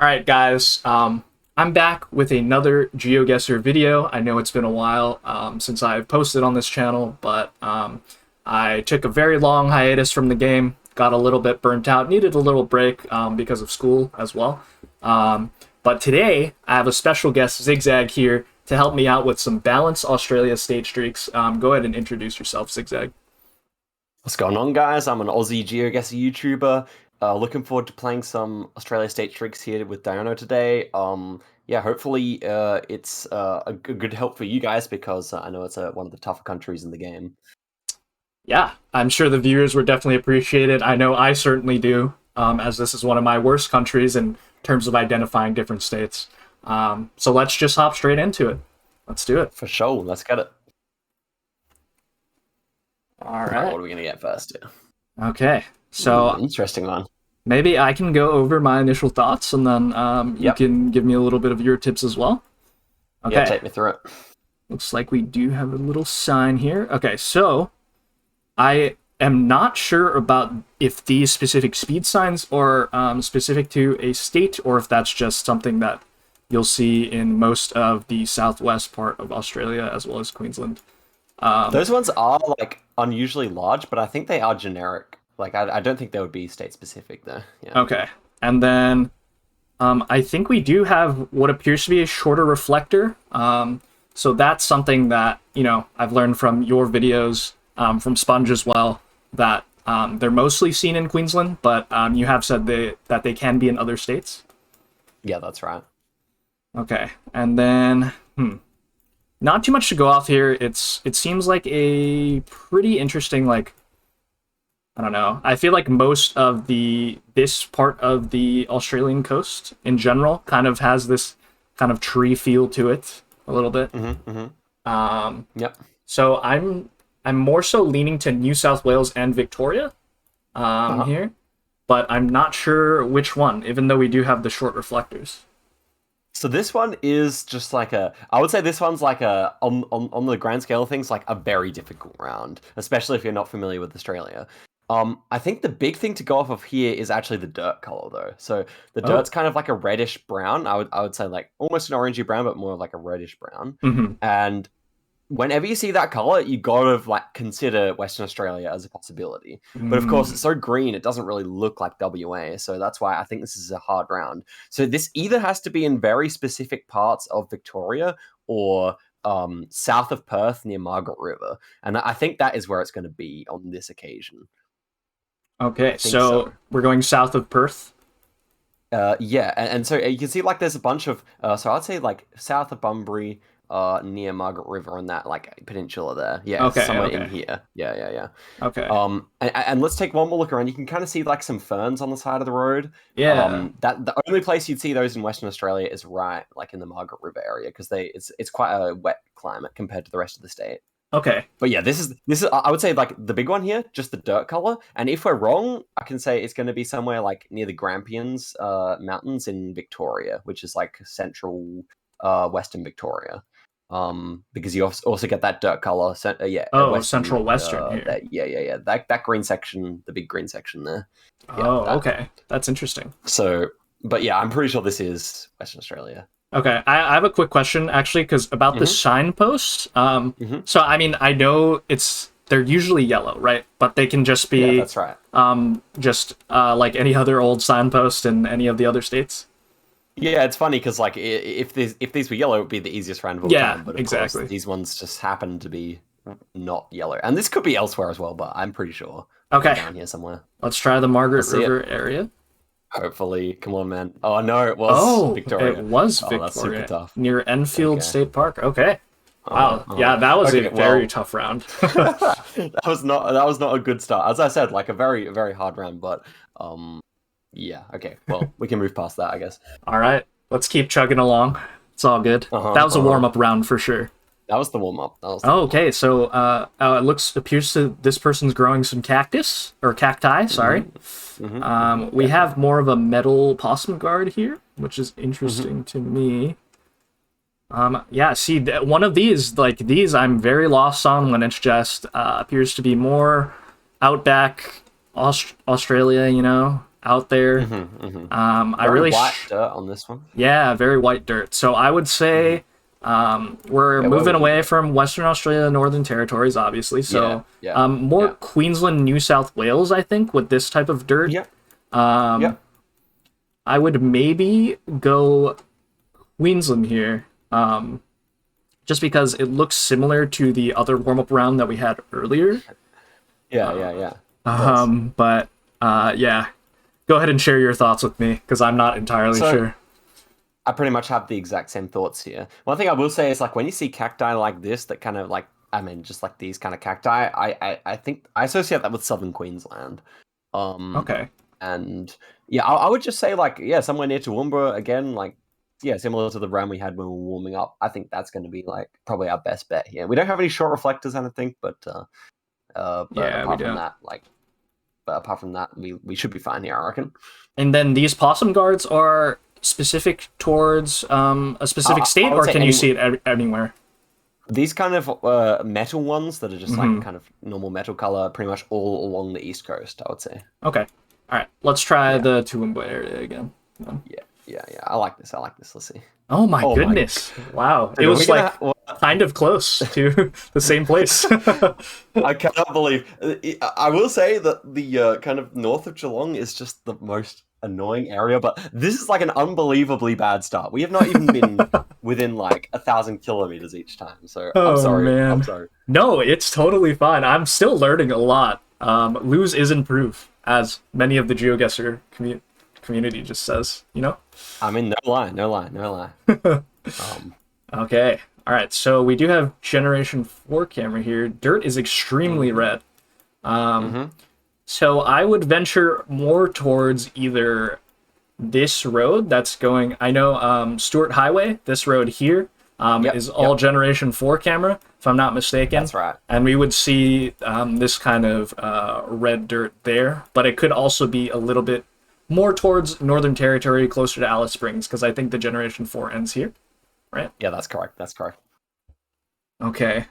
All right, guys. I'm back with another GeoGuessr video. I know it's been a while since I've posted on this channel, but I took a very long hiatus from the game, got a little bit burnt out, needed a little break because of school as well. But today, I have a special guest, Zigzag, here to help me out with some balanced Australia state streaks. Go ahead and introduce yourself, Zigzag. What's going on, guys? I'm an Aussie GeoGuessr YouTuber. Looking forward to playing some Australia state streaks here with Diano today. Yeah, hopefully it's a good help for you guys because I know it's one of the tougher countries in the game. Yeah, I'm sure the viewers would definitely appreciate it. I know I certainly do, as this is one of my worst countries in terms of identifying different states. So let's just hop straight into it. Let's do it. For sure, let's get it. All right. What are we going to get first? Yeah. Okay, so interesting one. Maybe I can go over my initial thoughts, and then you can give me a little bit of your tips as well. Okay. Yeah, take me through it. Looks like we do have a little sign here. Okay, so I am not sure about if these specific speed signs are specific to a state, or if that's just something that you'll see in most of the southwest part of Australia, as well as Queensland. Those ones are like unusually large, but I think they are generic. Like, I don't think they would be state-specific, though. Yeah. Okay. And then I think we do have what appears to be a shorter reflector. So that's something that, I've learned from your videos, from Sponge as well, that they're mostly seen in Queensland, but you have said that they can be in other states. Yeah, that's right. Okay. And then, not too much to go off here. It seems like a pretty interesting, I don't know. I feel like most of this part of the Australian coast in general kind of has this kind of tree feel to it a little bit. Yep. So I'm more so leaning to New South Wales and Victoria here, but I'm not sure which one, even though we do have the short reflectors. So this one is just like I would say this one's like on the grand scale of things, like a very difficult round, especially if you're not familiar with Australia. I think the big thing to go off of here is actually the dirt color, though. So the dirt's kind of like a reddish brown. I would say like almost an orangey brown, but more of like a reddish brown. And whenever you see that color, you gotta consider Western Australia as a possibility. But of course, it's so green, it doesn't really look like WA. So that's why I think this is a hard round. So this either has to be in very specific parts of Victoria or south of Perth near Margaret River. And I think that is where it's going to be on this occasion. Okay, so we're going south of Perth? Yeah, and so you can see there's a bunch of, so I'd say south of Bunbury, near Margaret River and that peninsula there. Yeah, okay, somewhere in here. Yeah. Okay. And let's take one more look around. You can kind of see some ferns on the side of the road. Yeah. That the only place you'd see those in Western Australia is right in the Margaret River area because it's quite a wet climate compared to the rest of the state. Okay. But yeah, this is I would say the big one here, just the dirt color. And if we're wrong, I can say it's going to be somewhere near the Grampians Mountains in Victoria, which is central Western Victoria. Because you also get that dirt color. Central Western here. Yeah. That green section, the big green section there. Okay. That's interesting. So, but yeah, I'm pretty sure this is Western Australia. Okay, I have a quick question actually, because about the signposts. So I mean, I know they're usually yellow, right? But they can just be that's right. Just like any other old signpost in any of the other states. Yeah, it's funny because if these were yellow, it would be the easiest round of all time. But of course, these ones just happen to be not yellow, and this could be elsewhere as well. But I'm pretty sure. Okay, down here somewhere. Let's try the Margaret River area. Hopefully, come on, man. Oh no, it was Victoria. It was Victoria. That's super tough. Near Enfield State Park. Okay. Wow. Yeah, that was a very tough round. that was not a good start. As I said, a very, very hard round, but yeah, okay. Well, we can move past that, I guess. All right. Let's keep chugging along. It's all good. That was a warm-up round for sure. That was the warm-up. Okay. So it appears to this person's growing some cactus or cacti, sorry. We have more of a metal possum guard here, which is interesting to me. Yeah, see, one of these I'm very lost on when it's just appears to be more outback Australia, out there. I Very really white dirt on this one. yeah, very white dirt. So I would say we're moving away from Western Australia, Northern Territories, obviously. So more Queensland, New South Wales, I think, with this type of dirt. I would maybe go Queensland here, just because it looks similar to the other warm-up round that we had earlier. Yeah. But yeah, go ahead and share your thoughts with me, because I'm not entirely sure. I pretty much have the exact same thoughts here. One thing I will say is, like, when you see cacti like this, that kind of like, I mean, just like these kind of cacti, I think I associate that with southern Queensland. Okay. And yeah, I would just say, like, yeah, somewhere near Toowoomba again, like, yeah, similar to the round we had when we were warming up. I think that's going to be like probably our best bet here. We don't have any short reflectors, I don't think, but Yeah, apart from that, we should be fine here, I reckon. And then these possum guards are specific towards a specific state, or can you see it anywhere? These kind of metal ones that are just like kind of normal metal color, pretty much all along the east coast, I would say. Okay. All right. Let's try the Toowoomba area again. Yeah. I like this. Let's see. Oh my goodness! Wow, Dude, it was like kind of close to the same place. I cannot believe. I will say that the kind of north of Geelong is just the most annoying area, but this is like an unbelievably bad start. We have not even been within like 1,000 kilometers each time. So I'm sorry. Man. I'm sorry. No, it's totally fine. I'm still learning a lot. Lose isn't proof, as many of the GeoGuessr community just says, you know? I mean, no lie. Okay. All right. So we do have Generation 4 camera here. Dirt is extremely red. So I would venture more towards either this road that's going... I know Stewart Highway, this road here, is all Generation 4 camera, if I'm not mistaken. That's right. And we would see this kind of red dirt there. But it could also be a little bit more towards Northern Territory, closer to Alice Springs, because I think the Generation 4 ends here, right? Yeah, that's correct. Okay.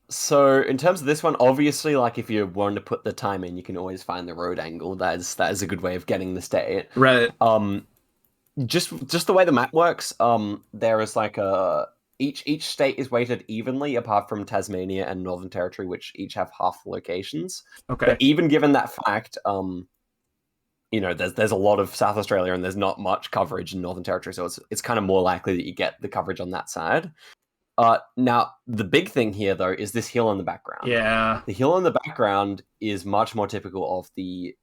So in terms of this one, obviously, like, if you want to put the time in, you can always find the road angle. That is a good way of getting the state. Right. Just the way the map works, there is like each state is weighted evenly, apart from Tasmania and Northern Territory, which each have half locations. Okay. But even given that fact, you know, there's a lot of South Australia and there's not much coverage in Northern Territory, so it's kind of more likely that you get the coverage on that side. Now, the big thing here, though, is this hill in the background. Yeah. The hill in the background is much more typical of the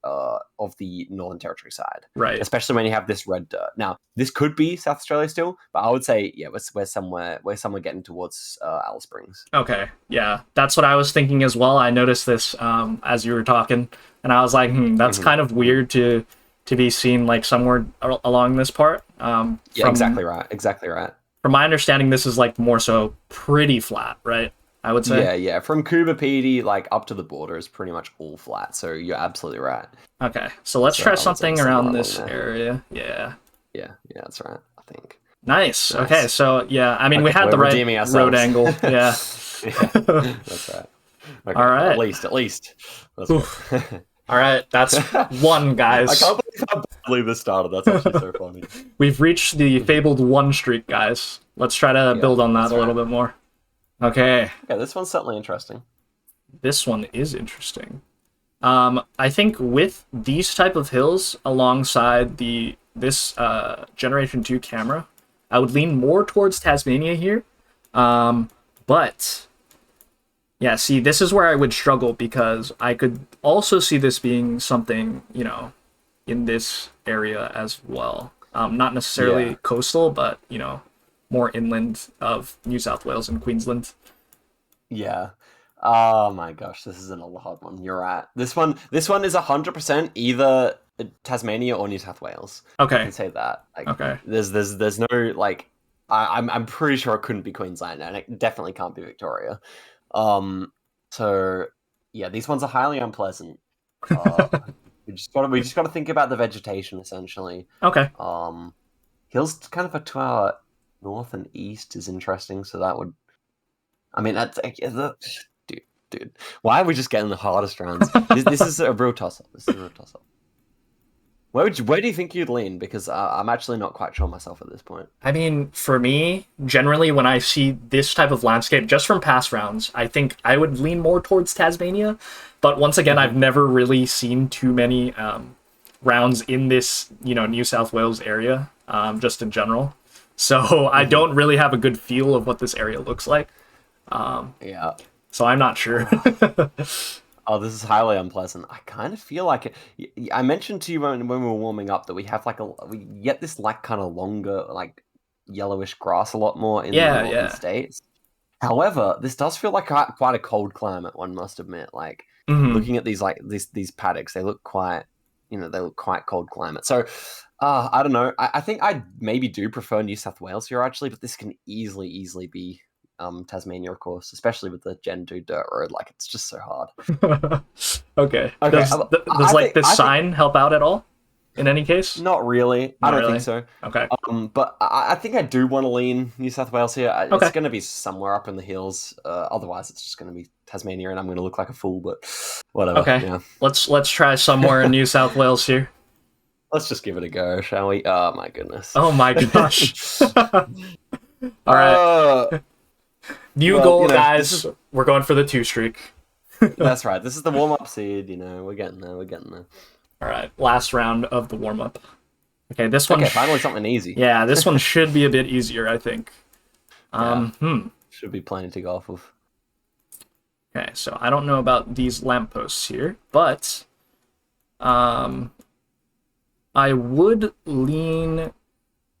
Northern Territory side. Right. Especially when you have this red dirt. Now, this could be South Australia still, but I would say, yeah, we're somewhere getting towards Alice Springs. Okay. Yeah. That's what I was thinking as well. I noticed this as you were talking, and I was like, that's kind of weird to be seen like somewhere along this part. Exactly right. From my understanding, this is like more so pretty flat, right? I would say. Yeah. From Coober Pedy, like up to the border is pretty much all flat. So you're absolutely right. Okay, so let's try something around this area. Yeah, that's right. I think. Nice. Okay, so yeah, I mean, we had the right road angle. Yeah. That's right. Okay, all right. At least. That's right. All right, that's one, guys. I can't believe how badly this started. That's actually so funny. We've reached the fabled 1 streak, guys. Let's try to build on that a little bit more. Okay. Yeah, this one's certainly interesting. This one is interesting. I think with these type of hills alongside this Generation 2 camera, I would lean more towards Tasmania here. But yeah, see, this is where I would struggle, because I could also see this being something, you know, in this area as well. Not necessarily coastal, but, you know, more inland of New South Wales and Queensland. Yeah. Oh my gosh, this isn't a hard one. You're right. This one is 100% either Tasmania or New South Wales. Okay. I can say that. Like, okay. There's no, like, I'm pretty sure it couldn't be Queensland, and it definitely can't be Victoria. So yeah, these ones are highly unpleasant. we just gotta think about the vegetation, essentially. Okay. Hills kind of a 2-hour north and east is interesting, so that would, I mean, that's dude. Why are we just getting the hardest rounds? This is a real toss-up. Where do you think you'd lean? Because I'm actually not quite sure myself at this point. I mean, for me, generally, when I see this type of landscape, just from past rounds, I think I would lean more towards Tasmania. But once again, I've never really seen too many rounds in this, New South Wales area, just in general. So I don't really have a good feel of what this area looks like. Yeah. So I'm not sure. Oh, this is highly unpleasant. I kind of feel like it. I mentioned to you when we were warming up that we have we get this like kind of longer like yellowish grass a lot more in the northern states. However, this does feel like quite a cold climate. One must admit. Like looking at these these paddocks, they look quite cold climate. So I don't know. I think I maybe do prefer New South Wales here actually, but this can easily be Tasmania, of course, especially with the Gen 2 dirt road. Like, it's just so hard. Okay. Does this sign help out at all? In any case? Not really. I don't think so. Okay. But I think I do want to lean New South Wales here. It's going to be somewhere up in the hills. Otherwise, it's just going to be Tasmania, and I'm going to look like a fool. But whatever. Okay. Yeah. Let's try somewhere in New South Wales here. Let's just give it a go, shall we? Oh my goodness. Oh my gosh. All right. New goal, guys. We're going for the 2 streak. That's right. This is the warm-up seed. We're getting there. All right. Last round of the warm-up. Okay, this one. Okay, finally something easy. Yeah, this one should be a bit easier, I think. Should be plenty to go off of. Okay, so I don't know about these lampposts here, but I would lean.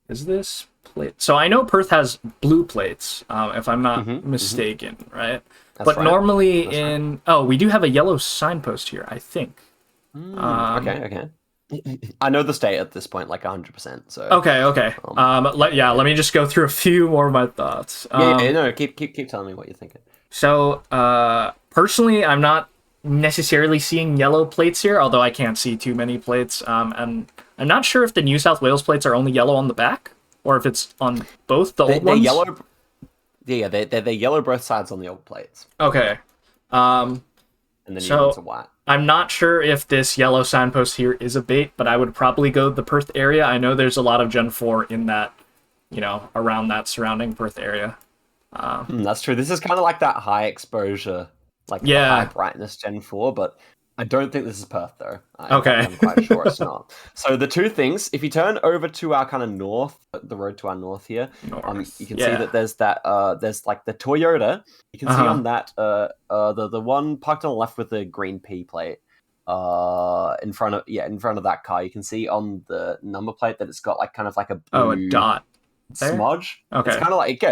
Is this plate? So I know Perth has blue plates, if I'm not mistaken, right? But normally we do have a yellow signpost here, I think. Okay. I know the state at this point, like 100%. So okay. Let me just go through a few more of my thoughts. Keep telling me what you're thinking. So personally, I'm not necessarily seeing yellow plates here, although I can't see too many plates. And I'm not sure if the New South Wales plates are only yellow on the back, or if it's on both the old ones. Yellow. Yeah, they're yellow both sides on the old plates. Okay. And then you ones are white. I'm not sure if this yellow signpost here is a bait, but I would probably go the Perth area. I know there's a lot of Gen 4 in that, around that surrounding Perth area. That's true. This is kind of like that high exposure, like high brightness Gen 4, but I don't think this is Perth, though. I'm quite sure it's not. So the 2 things, if you turn over to our kind of north, the road to our north here, you can see that there's there's like the Toyota. You can see on that, the one parked on the left with the green P plate, in front of that car. You can see on the number plate that it's got like kind of like a blue a dot. Smudge. Okay. It's kind of like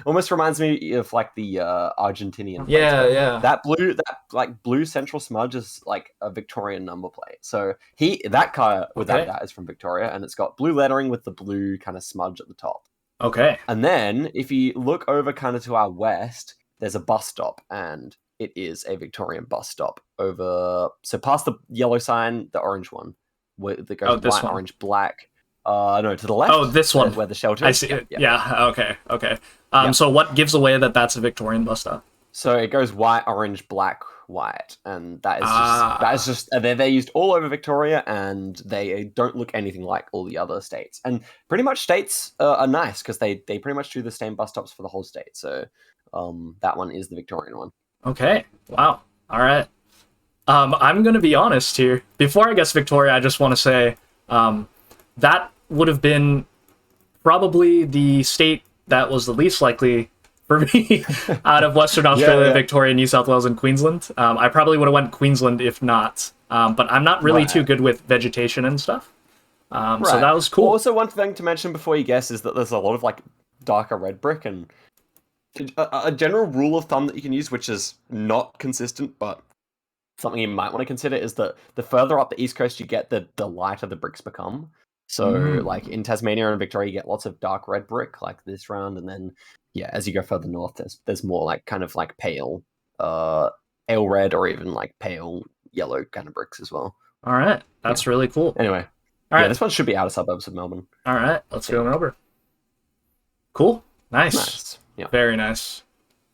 almost reminds me of like the Argentinian. Yeah. That blue central smudge is like a Victorian number plate. So that car without that is from Victoria, and it's got blue lettering with the blue kind of smudge at the top. Okay. And then if you look over kind of to our west, there's a bus stop, and it is a Victorian bus stop over. So past the yellow sign, the orange one, that goes white, orange, black. No, to the left. Oh, this one. Where the shelter is. I see it. Yeah. Okay. So what gives away that that's a Victorian bus stop? So it goes white, orange, black, white, and that is just they're used all over Victoria, and they don't look anything like all the other states. And pretty much states are nice because they pretty much do the same bus stops for the whole state. So that one is the Victorian one. Okay. Wow. All right. I'm gonna be honest here. Before I guess Victoria, I just want to say that would have been probably the state that was the least likely for me out of Western Australia, Victoria, New South Wales, and Queensland. I probably would have went Queensland if not. But I'm not really too good with vegetation and stuff. So that was cool. Also, one thing to mention before you guess is that there's a lot of like darker red brick, and a general rule of thumb that you can use, which is not consistent, but something you might want to consider, is that the further up the east coast you get, the lighter the bricks become. So, like in Tasmania and Victoria, you get lots of dark red brick, like this round, and then as you go further north, there's more like kind of like pale, ale red, or even like pale yellow kind of bricks as well. All right, that's really cool. Anyway, all right, this one should be outer suburbs of Melbourne. All right, let's go over. Cool, nice. Yeah, very nice.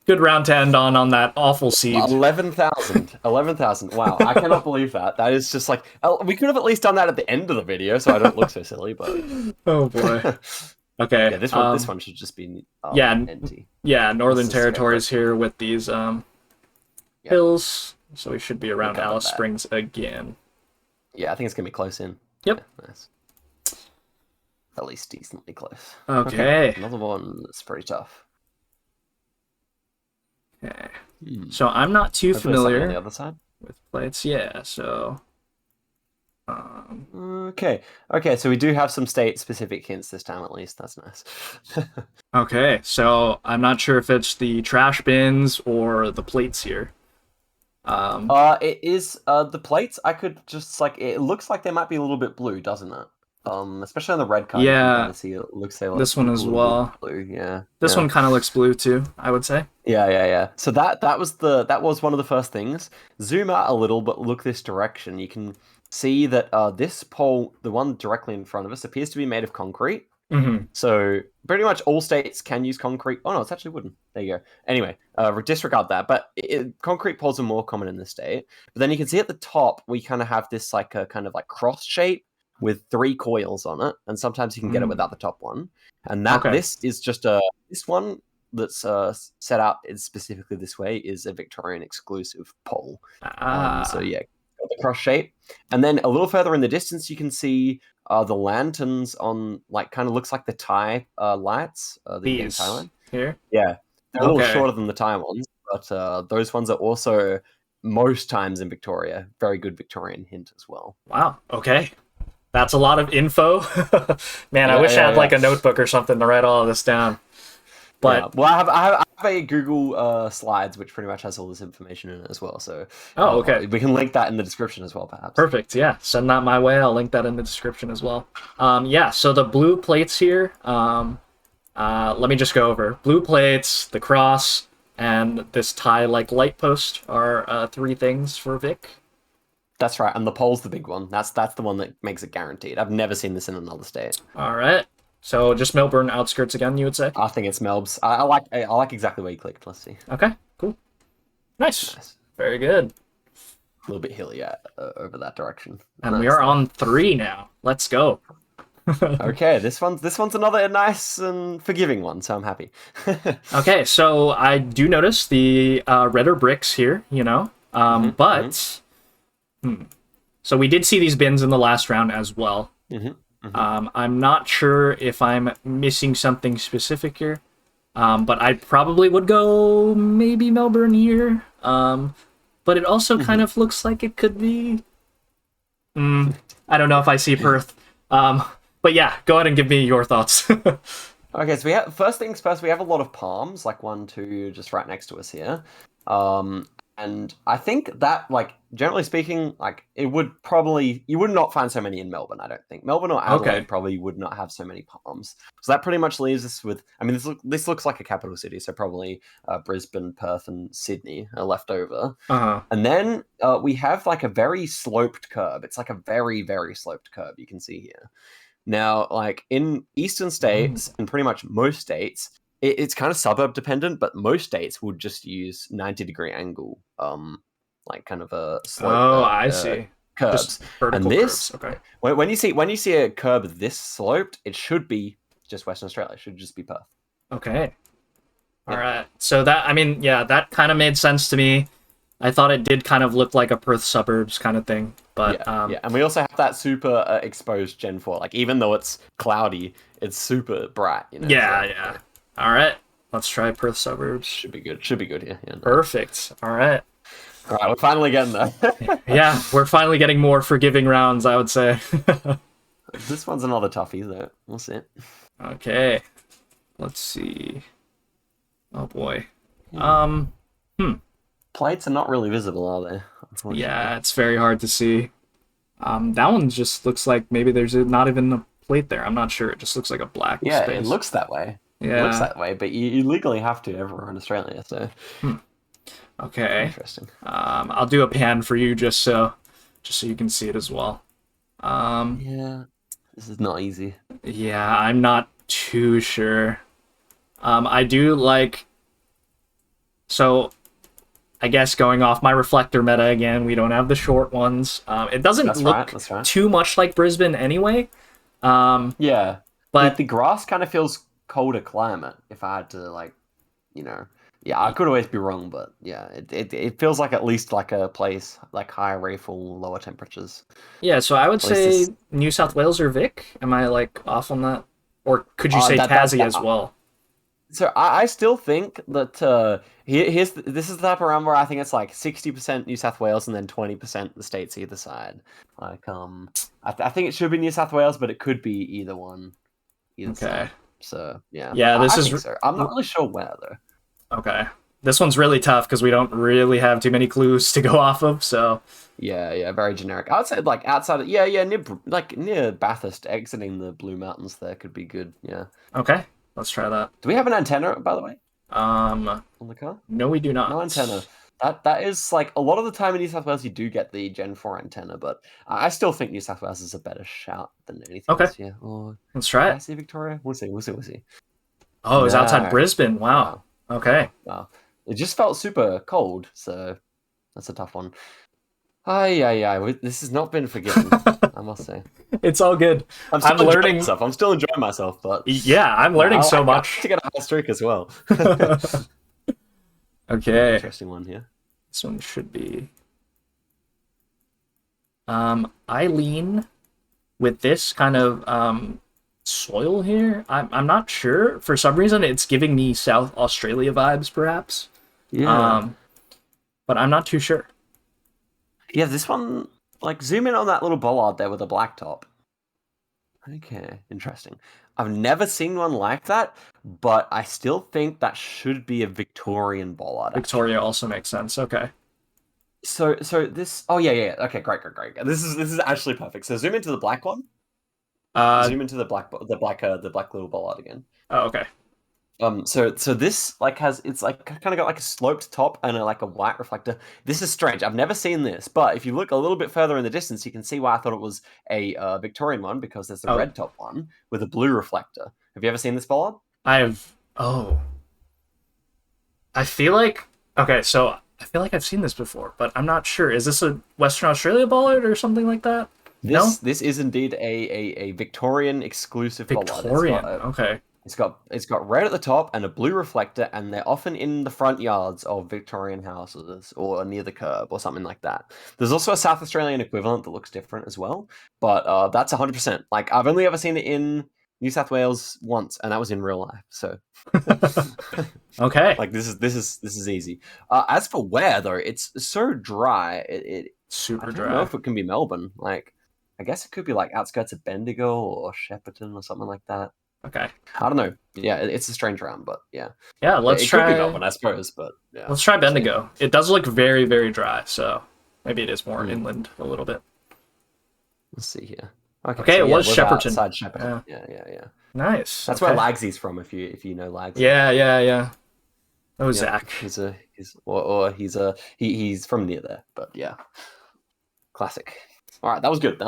Good round to end on that awful seed. 11,000. 11,000. Wow, I cannot believe that. That is just like, we could have at least done that at the end of the video, so I don't look so silly. But oh boy. Okay. Yeah, this one should just be empty. Yeah, Northern Territories here with these hills, so we should be around Alice Springs again. Yeah, I think it's gonna be close in. Yep. Yeah, nice. At least decently close. Okay. Another one that's pretty tough. Okay. So I'm not too familiar on the other side with plates. Yeah. So. Okay. So we do have some state-specific hints this time, at least. That's nice. Okay. So I'm not sure if it's the trash bins or the plates here. It is the plates. I could just it looks like they might be a little bit blue, doesn't it? Especially on the red card. Yeah. You can kind of see it looks like this one as well. Blue. Yeah. This one kind of looks blue too, I would say. Yeah. So that was one of the first things. Zoom out a little, but look this direction. You can see that this pole, the one directly in front of us, appears to be made of concrete. Mm-hmm. So pretty much all states can use concrete. Oh no, it's actually wooden. There you go. Anyway, disregard that. But concrete poles are more common in this state. But then you can see at the top we kind of have this a kind of cross shape with 3 coils on it, and sometimes you can get it without the top one. And this is just this one that's set out is specifically this way is a Victorian exclusive pole. So yeah, got the cross shape, and then a little further in the distance you can see the lanterns on kind of looks like the Thai lights. The in Thailand here. Yeah, they're a little shorter than the Thai ones, but those ones are also most times in Victoria. Very good Victorian hint as well. Wow. Okay. That's a lot of info. Man, I wish I had a notebook or something to write all of this down. But well, I have a Google Slides which pretty much has all this information in it as well. So okay, we can link that in the description as well, perhaps. Perfect. Yeah, send that my way. I'll link that in the description as well. Yeah. So the blue plates here. Let me just go over blue plates, the cross, and this Thai light post are 3 things for Vic. That's right, and the pole's the big one. That's the one that makes it guaranteed. I've never seen this in another state. All right, so just Melbourne outskirts again, you would say? I think it's Melb's. I like exactly where you clicked. Let's see. Okay, cool, nice. Very good. A little bit hilly over that direction. And we are on 3 now. Let's go. Okay, this one's another nice and forgiving one, so I'm happy. Okay, so I do notice the redder bricks here, but. So we did see these bins in the last round as well. I'm not sure if I'm missing something specific here, but I probably would go maybe Melbourne here. But it also kind of looks like it could be... I don't know if I see Perth. But yeah, go ahead and give me your thoughts. Okay, so we have, first things first, we have a lot of palms, 1, 2, just right next to us here. And I think that, generally speaking, it would probably... You would not find so many in Melbourne, I don't think. Melbourne or Adelaide probably would not have so many palms. So that pretty much leaves us with... I mean, this looks like a capital city, so probably Brisbane, Perth, and Sydney are left over. And then we have, a very sloped curb. It's a very, very sloped curb, you can see here. Now, in eastern states, and pretty much most states... It's kind of suburb dependent, but most states would just use 90-degree angle, kind of a slope. Oh, I see. Curbs. And this, curves. Okay. When you see a curb this sloped, it should be just Western Australia. It should just be Perth. Okay. All right. So that kind of made sense to me. I thought it did kind of look like a Perth suburbs kind of thing, but yeah. And we also have that super exposed Gen 4. Even though it's cloudy, it's super bright. Yeah. All right, let's try Perth suburbs. Should be good. Should be good. Yeah. Perfect. All right. All right, we're finally getting there. Yeah, we're finally getting more forgiving rounds, I would say. This one's another toughie, though. We'll see. Okay. Let's see. Oh boy. Plates are not really visible, are they? Yeah, it's very hard to see. That one just looks like maybe there's not even a plate there. I'm not sure. It just looks like a black space. It looks that way. Yeah. It looks that way, but you legally have to everywhere in Australia, so... Okay. Interesting. I'll do a pan for you just so you can see it as well. Yeah, this is not easy. Yeah, I'm not too sure. I do like... So I guess going off my reflector meta again, we don't have the short ones. It doesn't That's look right. That's right. too much like Brisbane anyway. Yeah, But the grass kind of feels colder climate. If I had to like, you know, yeah, I could always be wrong, but yeah, it feels like at least like a place like higher rainfall, lower temperatures. yeah, so I would At least say this. New South Wales or Vic. Am I like off on that? Or could you say That Tassie as well? So I still think that this is the type of round where I think it's like 60% New South Wales and then 20% the states either side. Like I think it should be New South Wales, but it could be either one, either Okay. side. So yeah, Yeah, this I is think so. I'm not really sure where though. okay. This one's really tough because we don't really have too many clues to go off of, so Yeah, very generic. I would say like outside of near Bathurst, exiting the Blue Mountains there could be good. Yeah. okay. Let's try that. Do we have an antenna by the way Um on the car? no we do No not. antenna. That is like a lot of the time in New South Wales you do get the Gen 4 antenna, but I still think New South Wales is a better shout than anything Okay. else here. Or Let's try did I it. see Victoria? We'll see. Oh, it's outside No. Brisbane. Wow. Wow. Okay. Wow. It just felt super cold, so that's a tough one. Ay. This has not been forgiven, I must say. It's all good. I'm still I'm enjoying learning. myself. I'm still enjoying myself, but Yeah, I'm learning so I like much. to get a high streak as well. Okay. Interesting one here. This one should be. I lean with this kind of soil here. I'm not sure. For some reason, it's giving me South Australia vibes, perhaps. Yeah. But I'm not too sure. Yeah, this one, like, zoom in on that little bollard there with a black top. Okay, interesting. I've never seen one like that, but I still think that should be a Victorian bollard. Victoria also makes sense. Okay. So this. Oh yeah. Okay, great. This is actually perfect. So zoom into the black one. Zoom into the black little bollard again. Oh, okay. So this like it's like kind of got like a sloped top and like a white reflector. This is strange. I've never seen this, but if you look a little bit further in the distance, you can see why I thought it was a Victorian one because there's a Oh. red top one with a blue reflector. Have you ever seen this bollard? Oh. I feel like. Okay, so I feel like I've seen this before, but I'm not sure. Is this a Western Australia bollard or something like that? This is indeed a Victorian exclusive bollard. Victorian. Okay. It's got red at the top and a blue reflector, and they're often in the front yards of Victorian houses or near the curb or something like that. There's also a South Australian equivalent that looks different as well, but that's 100%. Like I've only ever seen it in New South Wales once, and that was in real life. So, Okay. like this is easy. As for where though, it's so dry. I Super don't dry. know if it can be Melbourne. Like I guess it could be like outskirts of Bendigo or Shepparton or something like that. Okay. I don't know. Yeah, it's a strange round, but yeah. Yeah, let's it try. could be Melbourne, I suppose, but yeah. Let's try Bendigo. It does look very, very dry, so maybe it is more inland a little bit. Let's see here. Okay, it was Shepparton. Outside Shepparton. Yeah. Nice. That's okay. where Lagsy's from, if you know Lagsy. Yeah. Oh, Yeah, Zach. he's from near there, but yeah. Classic. All right, that was good.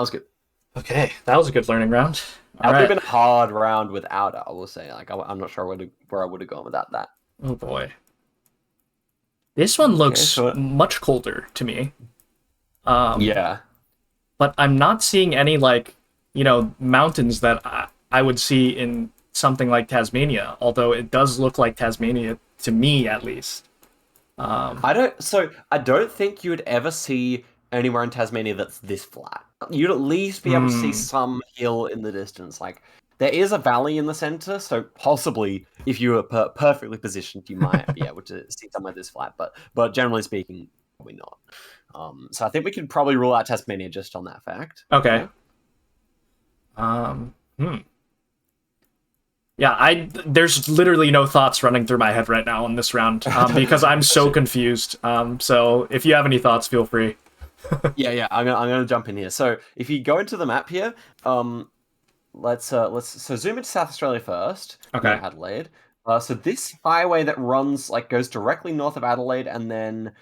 Okay, that was a good learning round. That would have been a hard round without it, I will say. Like I'm not sure where I would have gone without that. Oh boy. This one looks so- much colder to me. Yeah. But I'm not seeing any mountains that I would see in something like Tasmania, although it does look like Tasmania to me at least. I don't think you would ever see anywhere in Tasmania that's this flat. You'd at least be able to see some hill in the distance. Like there is a valley in the center, so possibly if you were perfectly positioned, you might be able to see somewhere this flat. But generally speaking, probably not. So I think we could probably rule out Tasmania just on that fact. Okay. Yeah, there's literally no thoughts running through my head right now in this round because I'm so confused. So if you have any thoughts, feel free. Yeah. I'm gonna jump in here. So if you go into the map here, let's zoom into South Australia first. Okay. Adelaide. So this highway that goes directly north of Adelaide and then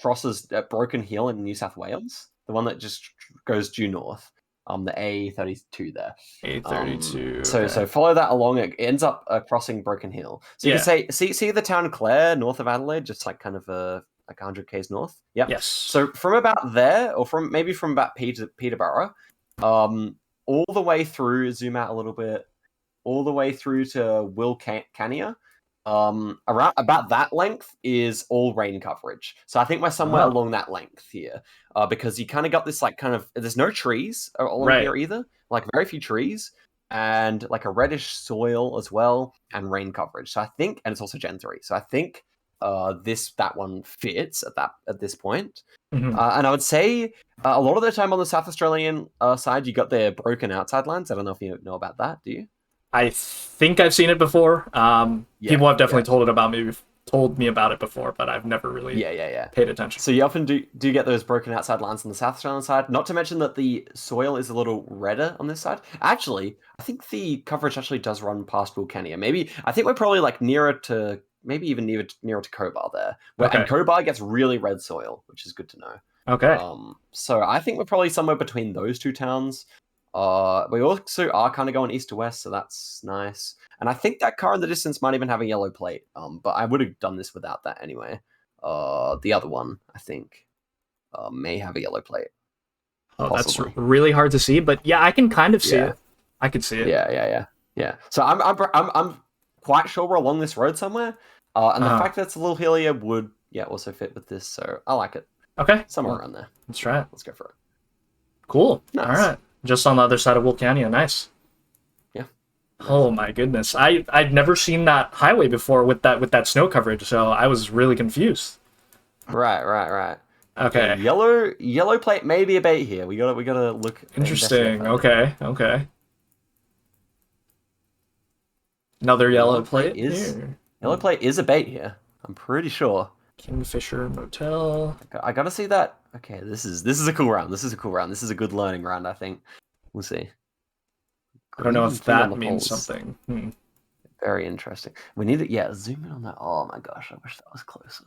crosses Broken Hill in New South Wales, the one that just goes due north. the A32 there. A32. So Okay. follow that along. It ends up crossing Broken Hill. So you Yeah. can say see the town Clare north of Adelaide, just like kind of like 100 k's north. Yep. Yes. So from about there, or from about Peterborough, all the way through. Zoom out a little bit. All the way through to Wilcannia. Around about that length is all rain coverage. So I think we're somewhere Oh. along that length here, because you kind of got this like kind of there's no trees along Right. here either, like very few trees, and like a reddish soil as well, and rain coverage. So I think, and it's also Gen 3. So I think that one fits at this point. Mhm. And I would say a lot of the time on the South Australian side, you got their broken outside lands. I don't know if you know about that. Do you? I think I've seen it before. People have definitely told me about it before, but I've never really paid attention. So you often do get those broken outside lands on the South Australian side. Not to mention that the soil is a little redder on this side. Actually, I think the coverage actually does run past Wilcannia. I think we're probably like nearer to, maybe even nearer to Cobar there. And Cobar gets really red soil, which is good to know. Okay. So I think we're probably somewhere between those two towns. We also are kind of going east to west, so that's nice. And I think that car in the distance might even have a yellow plate. But I would have done this without that anyway. The other one, I think, may have a yellow plate. Oh, possibly. That's really hard to see, but yeah, I can kind of see it. I could see it. Yeah. So I'm quite sure we're along this road somewhere. And the fact that it's a little hillier would also fit with this. So I like it. Okay. Somewhere around there. Let's try it. Let's go for it. Cool. Nice. All right. Just on the other side of Wilcannia. Nice. Yeah. Oh my goodness. I'd never seen that highway before with that snow coverage, so I was really confused. Right. Okay. Yellow plate may be a bait here. We gotta look. Interesting. Okay. Another yellow plate here. Yellow plate is a bait here. I'm pretty sure. Kingfisher Motel. I gotta see that. Okay, this is a cool round. This is a good learning round, I think. We'll see. I don't know if that means something. Very interesting. We need to, zoom in on that. Oh my gosh, I wish that was closer.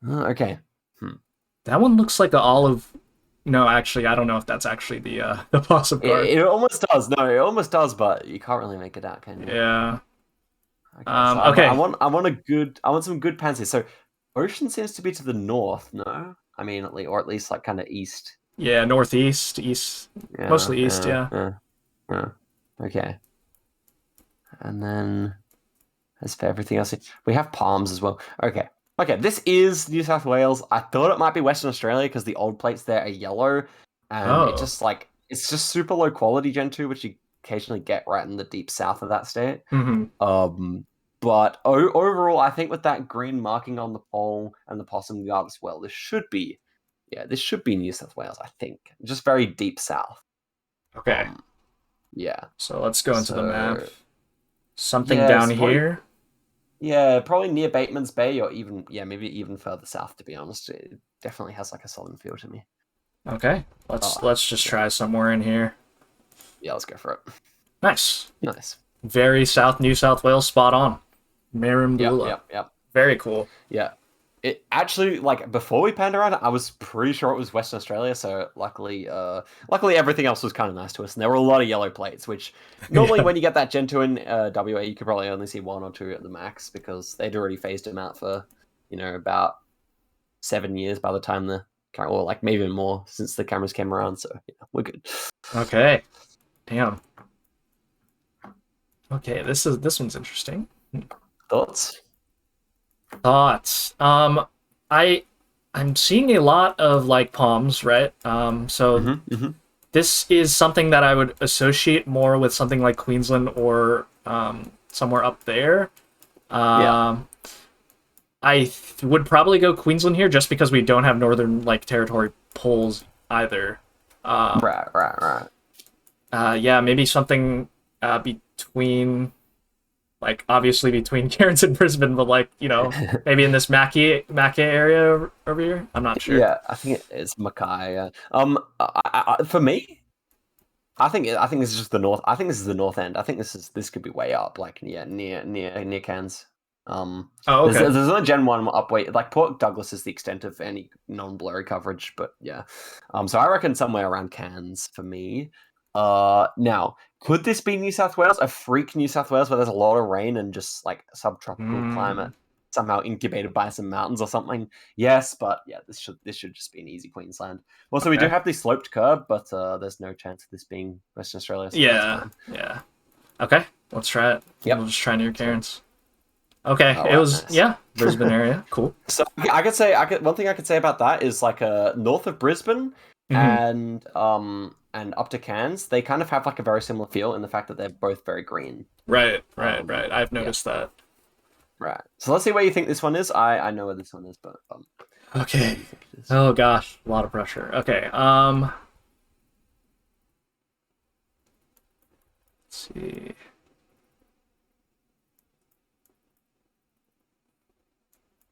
Okay. That one looks like the olive. No, actually, I don't know if that's actually the possum card. It almost does. No, it almost does, but you can't really make it out, can you? Yeah. Okay. I want some good pansies. So, ocean seems to be to the north. No, I mean or at least like kind of east. Yeah, northeast, east, mostly east. Yeah. Okay. And then, as for everything else, we have palms as well. Okay. This is New South Wales. I thought it might be Western Australia because the old plates there are yellow, and it's just super low quality Gen 2, which you occasionally get right in the deep south of that state. Mm-hmm. But overall, I think with that green marking on the pole and the possum guard as well, this should be New South Wales. I think just very deep south. Okay. Yeah. So let's go into the map. Something down here. Yeah, probably near Bateman's Bay, or even maybe even further south. To be honest, it definitely has like a southern feel to me. Okay, let's just try somewhere in here. Yeah, let's go for it. Nice. Very South New South Wales, spot on. Merimbula. Yep. Very cool. Yeah. It actually, like, before we panned around, I was pretty sure it was Western Australia, so luckily everything else was kind of nice to us, and there were a lot of yellow plates, which normally when you get that Gen 2 in WA, you could probably only see 1 or 2 at the max, because they'd already phased them out for, about 7 years by the time or like maybe even more since the cameras came around, so yeah, we're good. Okay. Damn. Okay, this one's interesting. Thoughts? I'm seeing a lot of like palms, right? This is something that I would associate more with something like Queensland or somewhere up there. I would probably go Queensland here just because we don't have Northern like Territory poles either. Right. Yeah, maybe something between. Like, obviously between Cairns and Brisbane, but like, maybe in this Mackay area over here? I'm not sure. Yeah, I think it's Mackay. For me, I think this is just the north. I think this is the north end. I think this could be way up, like near Cairns. Oh, okay. There's another Gen 1 up where, like, Port Douglas is the extent of any non-blurry coverage, but yeah. So I reckon somewhere around Cairns for me. Now, could this be New South Wales? A freak New South Wales where there's a lot of rain and just, like, subtropical climate somehow incubated by some mountains or something? Yes, but yeah, this should just be an easy Queensland. Also, we do have the sloped curb, but there's no chance of this being Western Australia, so that's fine. Yeah. Okay, let's try it. Yep. We'll just try near Cairns. Okay, Oh, it was nice. Brisbane area. Cool. So I could say one thing I could say about that is like north of Brisbane and up to Cairns, they kind of have like a very similar feel in the fact that they're both very green. Right. I've noticed that. Right. So let's see where you think this one is. I know where this one is, but okay. Oh gosh, a lot of pressure. Okay. Let's see.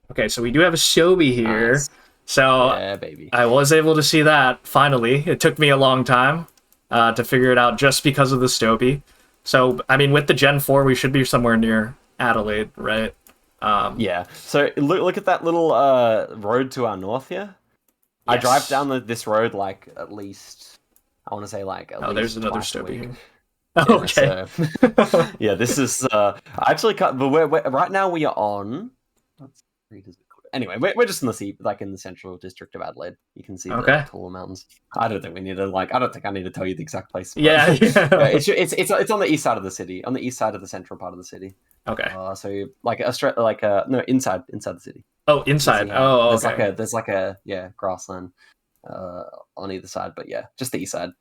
Okay, so we do have a Shobi here. Nice. So yeah, baby. I was able to see that finally. It took me a long time to figure it out just because of the Stopy. So, I mean, with the Gen 4, we should be somewhere near Adelaide, right? Yeah. So look at that little road to our north here. Yes. I drive down this road like at least, I want to say like at least there's another twice a Stopy week. here. Yeah, Okay. So, yeah, this is I actually cut. But right now we are on. Anyway, we're just in the central district of Adelaide. You can see the taller mountains. I don't think we need to I don't think I need to tell you the exact place. Yeah. It's on the east side of the city, on the east side of the central part of the city. Okay. So like no, inside the city. Oh, inside. Oh, okay. There's like a grassland on either side, but yeah, just the east side.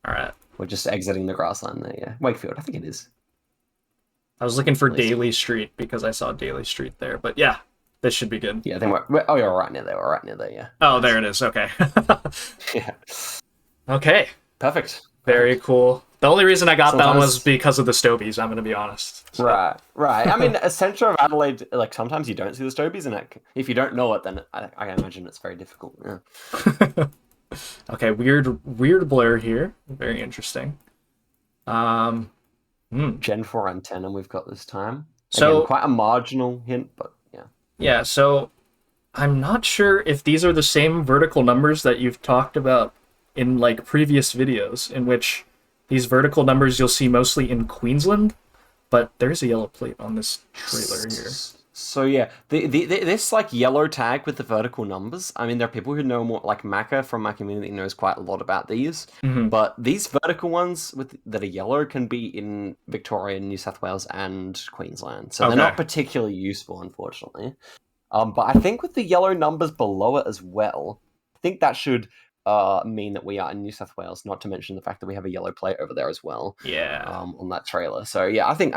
All right. We're just exiting the grassland there. Yeah, Wakefield, I think it is. I was looking for Daly Street because I saw Daly Street there, but yeah. This should be good. Yeah, I think you're right near there. We're right near there, yeah. Oh, there it is. Okay. Yeah. Okay. Perfect. Very cool. The only reason I got that was because of the Stobies, I'm going to be honest. So. Right. I mean, a centre of Adelaide, like, sometimes you don't see the Stobies, and if you don't know it, then I imagine it's very difficult. Yeah. Okay, weird blur here. Very interesting. Gen 4 antenna we've got this time. So again, quite a marginal hint, but yeah. Yeah, so I'm not sure if these are the same vertical numbers that you've talked about in like previous videos, in which these vertical numbers you'll see mostly in Queensland, but there's a yellow plate on this trailer here. So yeah, this like yellow tag with the vertical numbers. I mean, there are people who know more. Like Macca from my community knows quite a lot about these. But these vertical ones that are yellow can be in Victoria, New South Wales, and Queensland. So they're not particularly useful, unfortunately. But I think with the yellow numbers below it as well, I think that should mean that we are in New South Wales. Not to mention the fact that we have a yellow plate over there as well. Yeah. On that trailer. So yeah, I think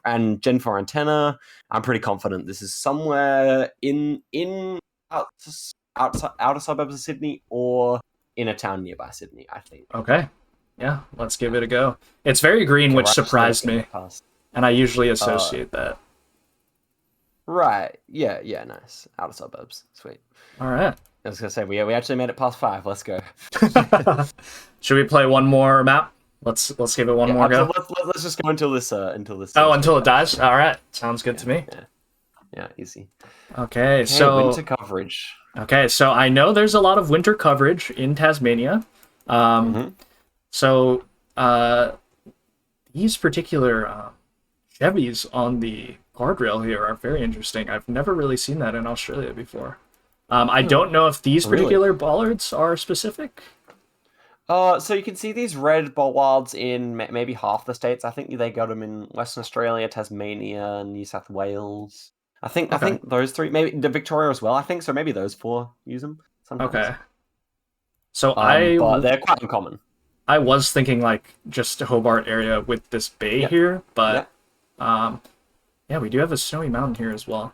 and Gen 4 antenna. I'm pretty confident this is somewhere in outer suburbs of Sydney or in a town nearby Sydney. I think. Okay. Yeah, let's give it a go. It's very green, which surprised me, and I usually associate that. Right. Yeah. Nice. Outer suburbs. Sweet. All right. I was gonna say we actually made it past 5. Let's go. Should we play one more map? Let's give it one more go. Let's just go until this. Oh, until it dies. All right, sounds good to me. Yeah, easy. Okay, so winter coverage. Okay, so I know there's a lot of winter coverage in Tasmania. So these particular Chevys on the guardrail here are very interesting. I've never really seen that in Australia before. I don't know if these particular bollards are specific. So you can see these red bollards in maybe half the states. I think they got them in Western Australia, Tasmania, New South Wales. I think those 3, maybe the Victoria as well. I think so. Maybe those 4 use them sometimes. Okay. So but they're quite uncommon. I was thinking like just a Hobart area with this bay here, but yeah, we do have a snowy mountain here as well.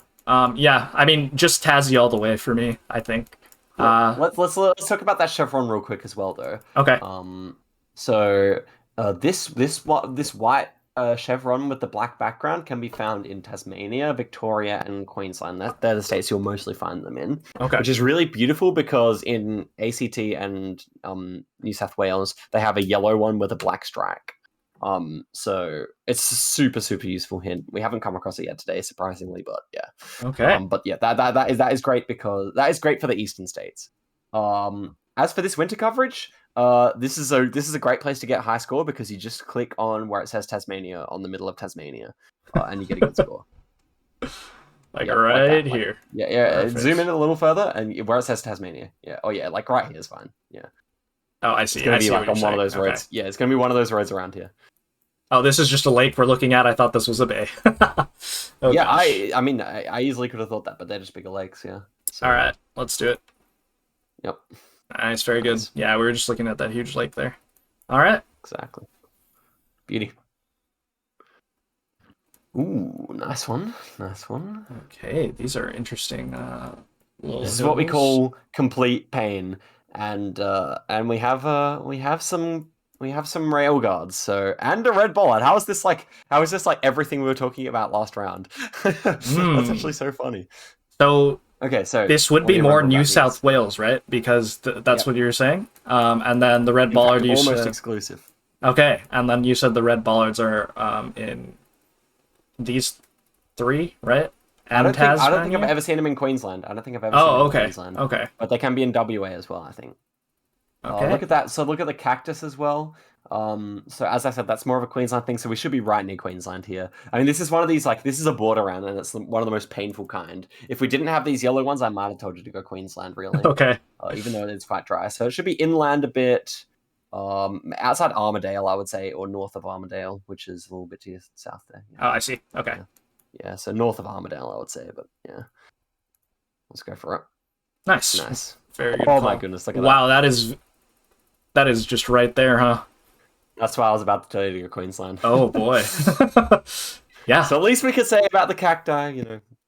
Yeah, I mean, just Tassie all the way for me, I think. Let's talk about that chevron real quick as well, though. Okay. So this white chevron with the black background can be found in Tasmania, Victoria, and Queensland. They're the states you'll mostly find them in. Okay. Which is really beautiful because in ACT and New South Wales they have a yellow one with a black strike. So it's a super super useful hint. We haven't come across it yet today, surprisingly, but yeah. Okay. But yeah, that is great because that is great for the eastern states. As for this winter coverage, this is a great place to get a high score because you just click on where it says Tasmania on the middle of Tasmania, and you get a good score. Like Yeah, right that, here. Yeah. Perfect. Zoom in a little further, and where it says Tasmania. Yeah. Oh yeah, like right here is fine. Yeah. Oh, I see. It's gonna I be see like what on you're one of saying. those roads. Okay. Yeah, it's gonna be one of those roads around here. Oh, this is just a lake we're looking at. I thought this was a bay. Oh, Yeah, gosh. I mean, I easily could have thought that, but they're just bigger lakes. Yeah. So, All right, let's do it. Yep. Nice, very good. Nice. Yeah, we were just looking at that huge lake there. All right. Exactly. Beauty. Ooh, nice one. Nice one. Okay, these are interesting. This is what we call complete pain, and we have some rail guards. So and a red bollard. How is this like everything we were talking about last round? That's actually so funny. So okay, so this would what do be you more remember New about South these? Wales, right? Because that's Yep. what you were saying. And then the red In bollard fact, you almost said. exclusive. Okay, and then you said the red bollards are in these three, right? And I don't think I've Tasmania? ever seen them in Queensland. I don't think I've ever seen them in okay. Queensland. Okay. But they can be in WA as well, I think. Okay. Look at that. So look at the cactus as well. So as I said, that's more of a Queensland thing. So we should be right near Queensland here. I mean, this is one of these, like, this is a border round, and it's one of the most painful kind. If we didn't have these yellow ones, I might have told you to go Queensland, really. Okay. Even though it's quite dry. So it should be inland a bit. Outside Armadale, I would say, or north of Armadale, which is a little bit to your south there. Yeah. Oh, I see. Okay. Yeah, so north of Armadale, I would say, but yeah. Let's go for it. Nice. Nice. Very good. Oh call. my goodness, look at wow, that is just right there, huh? That's why I was about to tell you to go Queensland. Oh boy. Yeah. So at least we could say about the cacti,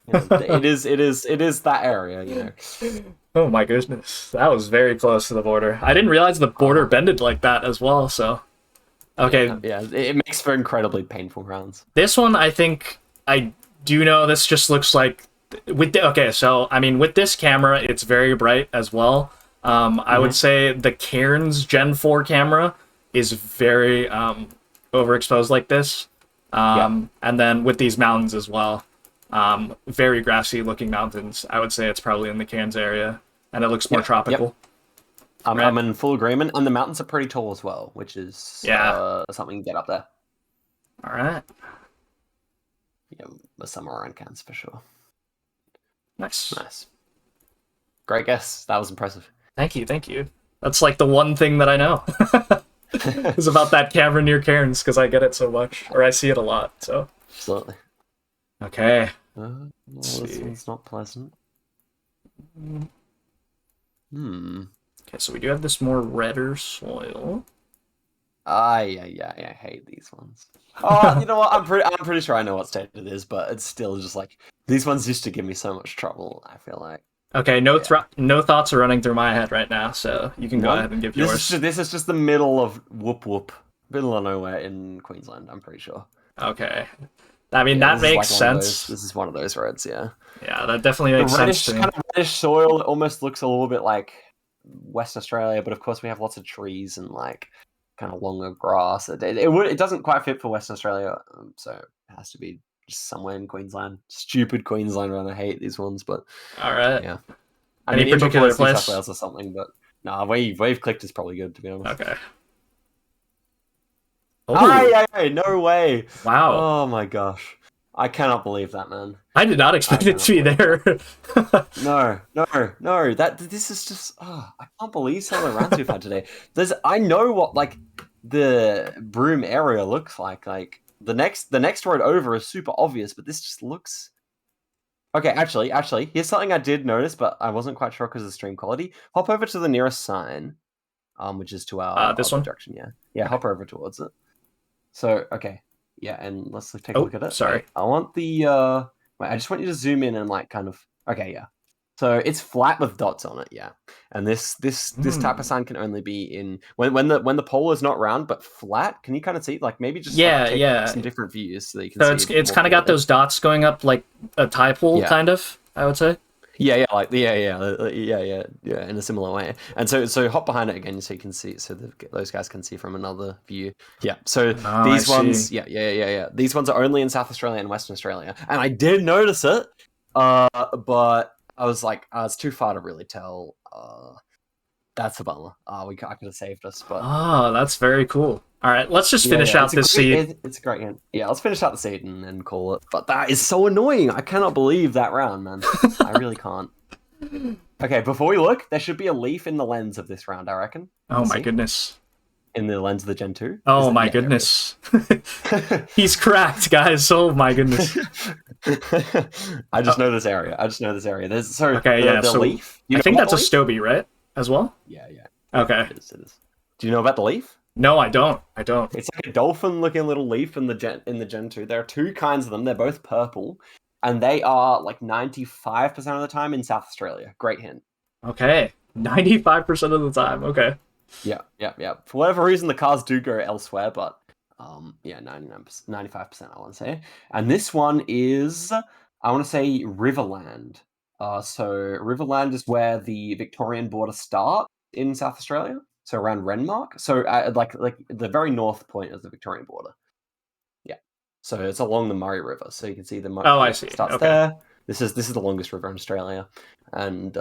it is that area, Oh my goodness. That was very close to the border. I didn't realize the border bended like that as well, so. Okay. Yeah, it makes for incredibly painful rounds. This one, I think I do know this just looks like okay, so I mean with this camera, it's very bright as well. I would say the Cairns Gen 4 camera is very overexposed like this. And then with these mountains as well. Very grassy looking mountains. I would say it's probably in the Cairns area, and it looks more tropical. I'm in full agreement, and the mountains are pretty tall as well, which is something to get up there. All right. Yeah, the summer around Cairns for sure. Nice. Great guess. That was impressive. Thank you. That's like the one thing that I know is about that cavern near Cairns because I get it so much, or I see it a lot. So Absolutely. okay. This one's not pleasant. Okay, so we do have this more redder soil. Yeah, I hate these ones. Oh, you know what? I'm pretty sure I know what state it is, but it's still just like these ones used to give me so much trouble. I feel like. Okay, no thoughts are running through my head right now, so you can go ahead and give yours. This is just the middle of middle of nowhere in Queensland. I'm pretty sure. Okay, I mean that makes sense. This is one of those roads, yeah. Yeah, that definitely makes sense to me. Kind of reddish soil. It almost looks a little bit like Western Australia, but of course we have lots of trees and like kind of longer grass. It doesn't quite fit for Western Australia, so it has to be just somewhere in Queensland. Stupid Queensland run. I hate these ones, but all right. Yeah. Any particular New place? South Wales or something, but no, wave clicked is probably good to be honest. Okay. Aye, no way. Wow. Oh my gosh. I cannot believe that, man. I did not expect it to be there. No. This is just I can't believe some of the rounds we've had today. I know what like the Broome area looks like. Like the next road over is super obvious, but this just looks okay. Actually, here's something I did notice, but I wasn't quite sure because of the stream quality. Hop over to the nearest sign, which is to our this one direction. Yeah. Hop over towards it. So okay. Yeah, and let's take a look at it. Sorry. Wait, I want the wait, I just want you to zoom in and like kind of okay, yeah. So it's flat with dots on it, yeah. And this type of sign can only be in when the pole is not round but flat. Can you kind of see like maybe just take some different views so that you can see it's kind of got those dots going up like a tie pole kind of, I would say. yeah, in a similar way. And so hop behind it again so you can see, so those guys can see from another view. Yeah. So Oh, these I ones, see. yeah. These ones are only in South Australia and Western Australia, and I did notice it, but I was like, it's too far to really tell. That's a bummer. I could have saved us, but Oh, that's very cool. All right, let's just finish out this seed. It's a great game. Yeah, let's finish out the seed and call it. But that is so annoying. I cannot believe that round, man. I really can't. Okay, before we look, there should be a leaf in the lens of this round, I reckon. Oh my goodness. In the lens of the Gen 2. Oh my goodness. He's cracked, guys. Oh my goodness. I just know this area. There's the leaf. I think that's a Stoby, right? As well? Yeah. Okay. It is. Do you know about the leaf? No, I don't. It's like a dolphin-looking little leaf in the Gen 2. There are two kinds of them. They're both purple, and they are like 95% of the time in South Australia. Great hint. Okay. 95% of the time. Okay. Yeah. For whatever reason, the cars do go elsewhere, but 99%, 95%, I want to say. And this one is, I want to say, Riverland. So Riverland is where the Victorian border starts in South Australia. So around Renmark. So like the very north point of the Victorian border. Yeah. So it's along the Murray River. So you can see the Murray I see. Starts there. This is the longest river in Australia. And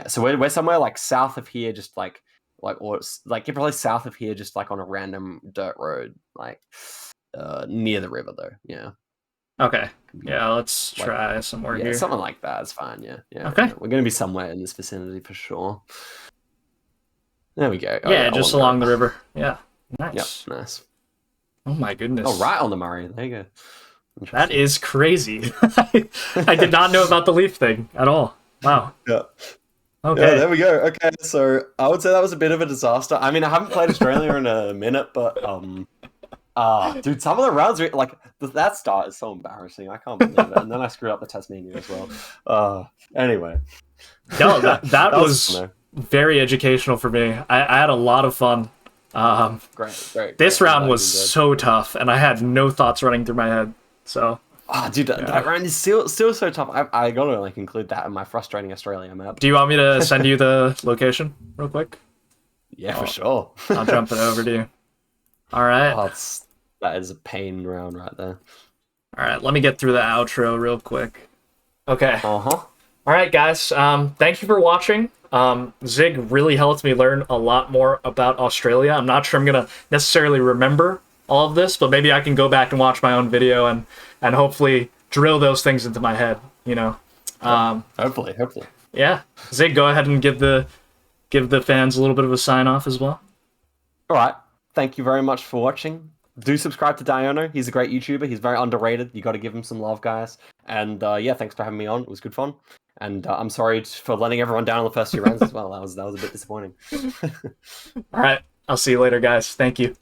so we're somewhere like south of here, just like you're probably south of here, just like on a random dirt road, like near the river though. Yeah. Okay. Yeah, let's try somewhere here. Something like that. It's fine. Yeah. Okay. We're going to be somewhere in this vicinity for sure. There we go. Just along the river. Yeah. Nice. Yep, nice. Oh my goodness. Oh, right on the Murray. There you go. That is crazy. I did not know about the leaf thing at all. Wow. Yeah. Okay. Yeah, there we go. Okay, so I would say that was a bit of a disaster. I mean, I haven't played Australia in a minute, but dude, some of the rounds that start is so embarrassing. I can't believe it. And then I screwed up the Tasmania as well. Anyway. No, that was very educational for me. I had a lot of fun. Great. This round was so tough, and I had no thoughts running through my head. So. Dude, that round is still so tough. I gotta include that in my frustrating Australia map. Do you want me to send you the location real quick? Yeah, for sure. I'll jump it over to you. All right. That is a pain round right there. All right, let me get through the outro real quick. Okay. All right, guys. Thank you for watching. Zig really helped me learn a lot more about Australia. I'm not sure I'm gonna necessarily remember all of this, but maybe I can go back and watch my own video and hopefully drill those things into my head, Hopefully. Yeah. Zig, go ahead and give the fans a little bit of a sign off as well. All right. Thank you very much for watching. Do subscribe to Diono. He's a great YouTuber. He's very underrated. You got to give him some love, guys. And thanks for having me on. It was good fun. And I'm sorry for letting everyone down on the first few rounds as well. That was a bit disappointing. All right. I'll see you later, guys. Thank you.